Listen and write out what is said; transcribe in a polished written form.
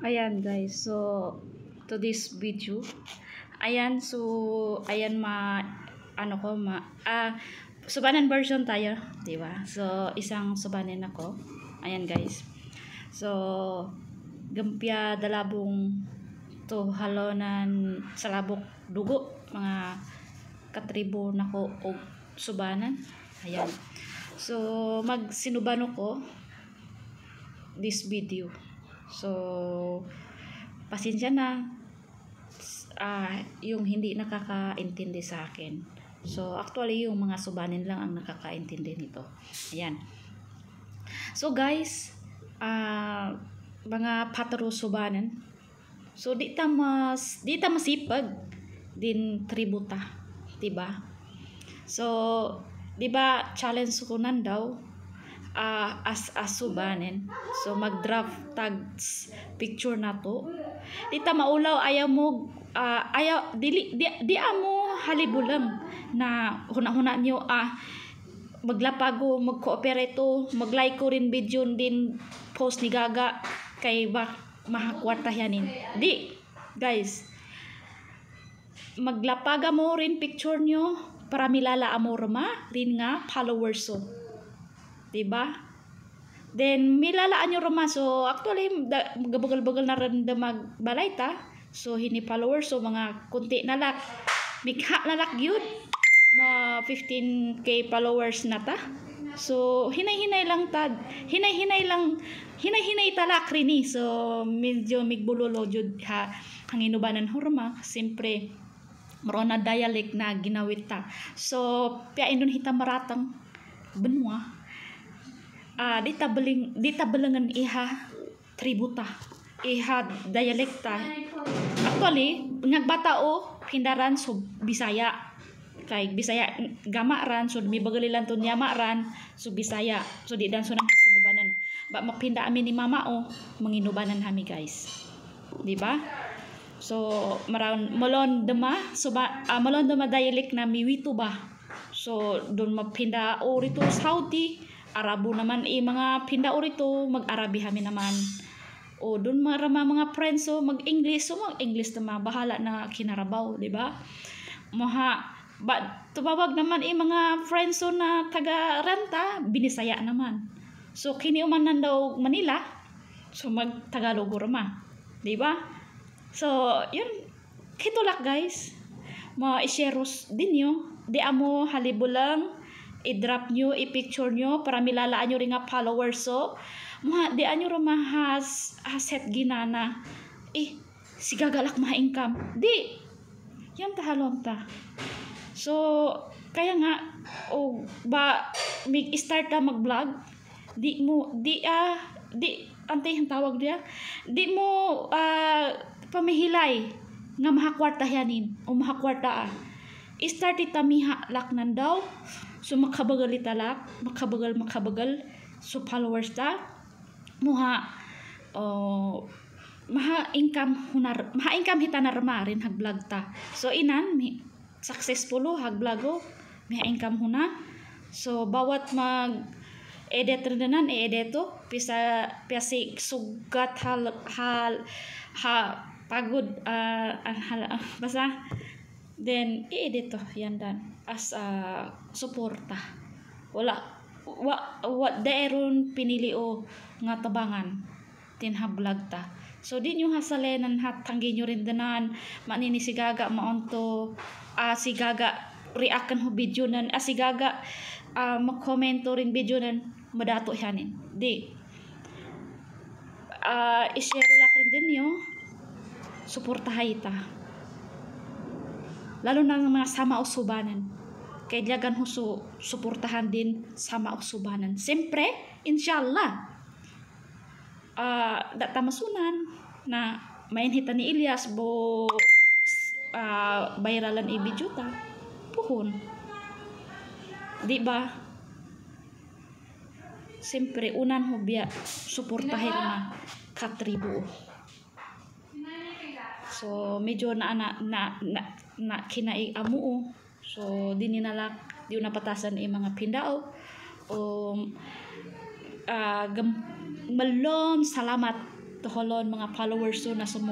Ayan guys, so to this video, ayan ayan ano ko subanan version tayo, 'di ba? So isang subanin ako. Ayan guys. So gampya dalabong to halonan sa labok dugo mga katribo nako og subanan. Ayan. So magsinubano ko this video. So pasensya na yung hindi nakakaintindi sa akin. So actually yung mga subanin lang ang nakakaintindi nito. Ayan. So guys, mga patro subanan. So di ta masipag din tributa, 'di ba? So 'di ba challenge ko nan daw as subanen. So mag-draft tags picture na to. Di ta maulaw ayaw mo ayaw di amo halibulang na huna-huna niyo maglapago, mag-cooperate mag-like ko rin video din post ni Gaga kay mahakwarta yanin. Di guys, maglapaga mo rin picture nyo para milala amo rama rin nga followers so. Diba? Then milalaan nyo rama. So actually gabagal-bagal na rin magbalay ta. So hini followers so mga kunti na lak. Mikha na lak yun. Mga 15k followers na ta. So hinay-hinay lang ta. Hinay-hinay talak rini. So medyo migbulolo jud ha hanginubanan horma. Siyempre marona dialect na ginawit ta. So piain dun hita maratang benua. Di tabalangan iha tributa, iha dialekta. Actually, ngagbata hindaran so Bisaya. Kay Bisaya gamaran so mibagalilan to nyamaran so Bisaya. So di dan so nang sinubanan. Ba mapinda amin ni mama manginubanan hami guys. Di ba? So malon dema dialect na miwito ba. So doon mapinda rito Saudi Arabo naman mga pinda rito mag-Arabi kami naman. Doon marama mga friends mag-English mag-English na bahala na kinarabaw, di ba? Tumawag naman mga friends na taga Ranta, Binisaya naman. So kini umanan daw Manila, so mag-Tagalog rama, di ba? So yun kitulak guys. Ma-share din nyo, di amo halibulang i-drop nyo, i-picture nyo para milalaan nyo rin nga followers di anyo rin set ginana si gagalak income di yan tahalon ta. So kaya nga start na mag-vlog di antay yung tawag dia di mo pamihilay nga mahakwarta yanin o mahakwarta start itamiha lak nan daw. So makabagal italak, makabagal so followers ta maha income hita na rama rin hag-vlog ta. So inan successful hag-vlog may income huna. So bawat mag edit rin nanan edit piyasi sugat hal pagod basta then i-edit yan dan as suporta. Wala daeron pinili nga tabangan tinha-vlog ta. So di nyo hasalenan tanggin nyo rin danan manini si Gaga maonto si Gaga react ho video nan si Gaga mag-komento rin video nan madato yanin. Di i-share lak rin din nyo suportahay ta. Lalo na ng mga sama usubanan. Kailangan ho suportahan din sama usubanan. Siyempre, inshallah, tamasunan na mainhita ni Ilyas bayralan i-video ta. Puhon. Di ba? Siyempre, unan ho biya suportahin na katribo. So medyo na kinai amu so di napatasan mga pindao malom salamat tuholon mga followers so na